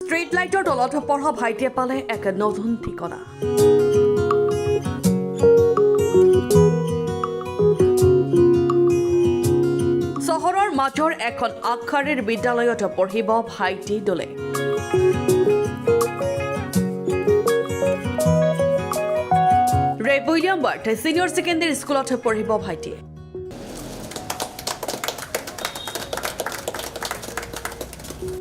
Street লাইটৰ তলত পঢ়া ভাইটিয়ে পালে এক নতুন ঠিকনা। চহৰৰ মাজৰ এখন আগশাৰীৰ বিদ্যালয়ত পঢ়িব ভাইটি দলে। ৰে উইলিয়াম ৱাৰ্ড ছিনিয়ৰ ছেকেণ্ডেৰী স্কুলত পঢ়িব ভাইটিয়ে।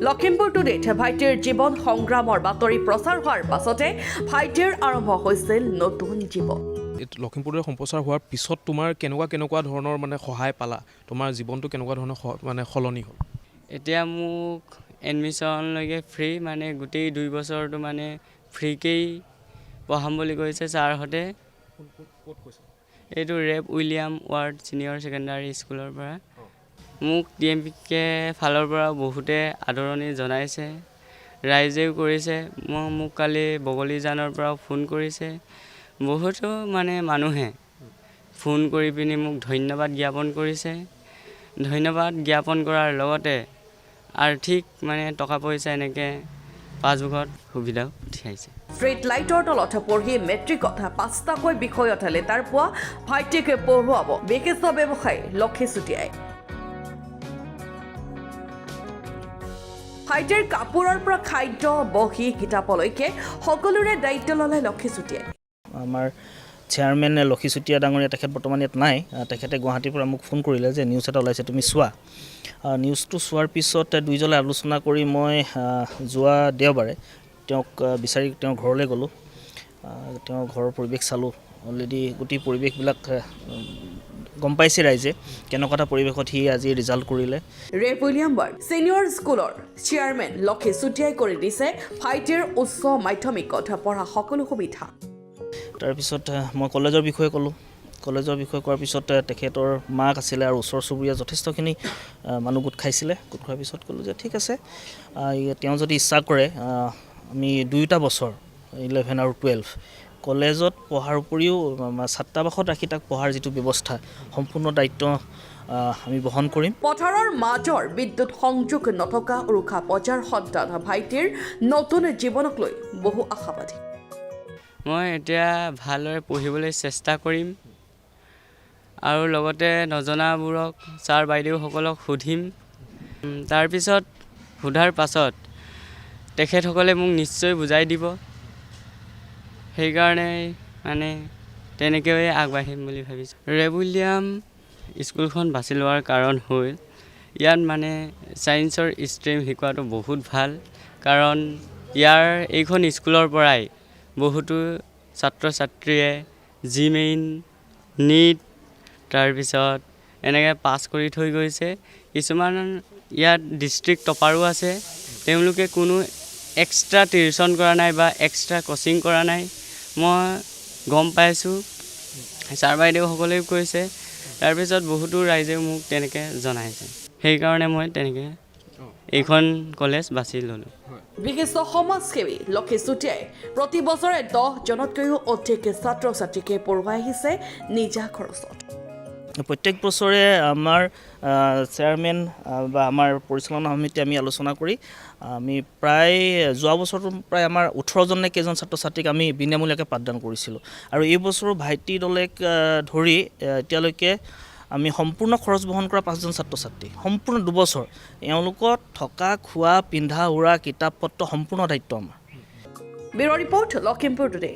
লখিমপুৰ টুডেত ভাইটিৰ জীৱন সংগ্ৰামৰ বাতৰি প্ৰচাৰ হোৱাৰ পাছতে ভাইটিৰ আৰম্ভ হৈছিল নতুন জীৱন। লখিমপুৰৰ সম্প্ৰচাৰ হোৱাৰ পিছত তোমাৰ কেনেকুৱা ধৰণৰ সহায় পালা, তোমাৰ জীৱনটো কেনেকুৱা ধৰণৰ সলনি হ'ল? এতিয়া মোক এডমিশ্যনলৈকে ফ্ৰী, গোটেই 2 বছৰটো ফ্ৰীকেই পঢ়াম বুলি কৈছে ছাৰহঁতে। এইটো ৰে উইলিয়াম ৱাৰ্ড ছিনিয়ৰ ছেকেণ্ডাৰী স্কুলৰ পৰা। মোক DMPK ফালৰ পৰা বহুতে আদৰণি জনাইছে, ৰাইজেও কৰিছে। মোক কালি বগলীজানৰ পৰাও ফোন কৰিছে। বহুতো মানুহে ফোন কৰি পিনি মোক ধন্যবাদ জ্ঞাপন কৰিছে। ধন্যবাদ জ্ঞাপন কৰাৰ লগতে আৰ্থিক টকা পইচা এনেকৈ পাছবুকত সুবিধাও উঠিয়াইছে। ষ্ট্ৰীট লাইটৰ তলত পঢ়ি মেট্ৰিকত 5টাকৈ বিষয়ত লেটাৰ পোৱা ভাইটিক পঢ়ুৱাব বিশিষ্ট ব্যৱসায়ী লক্ষী চুতীয়াই। ভাইটিৰ কাপোৰৰ পৰা খাদ্য, বহী, কিতাপলৈকে সকলোৰে দায়িত্ব ল'লে লক্ষী চুতীয়াই। আমাৰ চেয়াৰমেন লক্ষী চুতীয়া ডাঙৰীয়া, তেখেত বৰ্তমান ইয়াত নাই। তেখেতে গুৱাহাটীৰ পৰা মোক ফোন কৰিলে যে নিউজ এটা ওলাইছে, তুমি চোৱা। নিউজটো চোৱাৰ পিছত দুইজনে আলোচনা কৰি মই যোৱা দেওবাৰে তেওঁক বিচাৰি তেওঁৰ ঘৰলৈ গ'লোঁ। তেওঁৰ ঘৰৰ পৰিৱেশ চালোঁ। অলৰেডি গোটেই পৰিৱেশবিলাক গম পাইছে ৰাইজে কেনেকুৱা এটা পৰিৱেশত সি আজি ৰিজাল্ট কৰিলে। ৰে উইলিয়াম ৱাৰ্ড ছিনিয়ৰ স্কুলৰ চেয়াৰমেন লক্ষী চুতীয়াই কৰি দিছে ভাইটিৰ উচ্চ মাধ্যমিকত পঢ়া সকলো সুবিধা। তাৰপিছত মই কলেজৰ বিষয়ে ক'লোঁ। কলেজৰ বিষয়ে কোৱাৰ পিছত তেখেতৰ মাক আছিলে আৰু ওচৰ চুবুৰীয়া যথেষ্টখিনি মানুহ গোট খাইছিলে। গোট খোৱাৰ পিছত ক'লোঁ যে ঠিক আছে, তেওঁ যদি ইচ্ছা কৰে আমি 2টা বছৰ 11 আৰু 12 কলেজত পঢ়াৰ উপৰিও ছাত্ৰাবাসত ৰাখি তাক পঢ়াৰ যিটো ব্যৱস্থা, সম্পূৰ্ণ দায়িত্ব আমি বহন কৰিম। পথাৰৰ মাজৰ বিদ্যুৎ সংযোগ নথকা উৰুখা পৰ্যায়ৰ সন্তান ভাইটিৰ নতুন জীৱনক লৈ বহু আশাবাদী। মই এতিয়া ভালদৰে পঢ়িবলৈ চেষ্টা কৰিম আৰু লগতে নজনাবোৰক ছাৰ বাইদেউসকলক সুধিম। তাৰপিছত সোধাৰ পাছত তেখেতসকলে মোক নিশ্চয় বুজাই দিব। সেইকাৰণে তেনেকৈয়ে আগবাঢ়িম বুলি ভাবিছোঁ। ৰে উইলিয়াম স্কুলখন বাছি লোৱাৰ কাৰণ হ'ল ইয়াত ছায়েন্সৰ ষ্ট্ৰীম শিকোৱাটো বহুত ভাল। কাৰণ এইখন স্কুলৰ পৰাই বহুতো ছাত্ৰ ছাত্ৰীয়ে জিমেইন, নীট তাৰপিছত এনেকৈ পাছ কৰি থৈ গৈছে। কিছুমান ইয়াত ডিষ্ট্ৰিক্ট টপাৰো আছে। তেওঁলোকে কোনো এক্সট্ৰা টিউশ্যন কৰা নাই বা এক্সট্ৰা কোচিং কৰা নাই, মই গম পাইছোঁ। ছাৰ বাইদেউসকলেও কৈছে। তাৰপিছত বহুতো ৰাইজেও মোক তেনেকৈ জনাইছে। সেইকাৰণে মই তেনেকৈ এইখন কলেজ বাছি ল'লোঁ। বিশিষ্ট সমাজসেৱী লক্ষী চুতীয়াই প্ৰতি বছৰে 10জনতকৈও অধিক ছাত্ৰ ছাত্ৰীকে পঢ়ুৱাই আহিছে নিজা খৰচত। প্ৰত্যেক বছৰে আমাৰ চেয়াৰমেন বা আমাৰ পৰিচালনা সমিতি আমি আলোচনা কৰি আমি প্ৰায় যোৱা বছৰটো প্ৰায় আমাৰ 18জন নে কেইজন ছাত্ৰ ছাত্ৰীক আমি বিনামূলীয়াকৈ পাঠদান কৰিছিলোঁ। আৰু এই বছৰো ভাইটি দলেক ধৰি এতিয়ালৈকে আমি সম্পূৰ্ণ খৰচ বহন কৰা 5জন ছাত্ৰ ছাত্ৰী, সম্পূৰ্ণ 2 বছৰ এওঁলোকক থকা, খোৱা, পিন্ধা, উৰা, কিতাপ পত্ৰ সম্পূৰ্ণ দায়িত্ব আমাৰ। Bureau report, Lakhimpur today.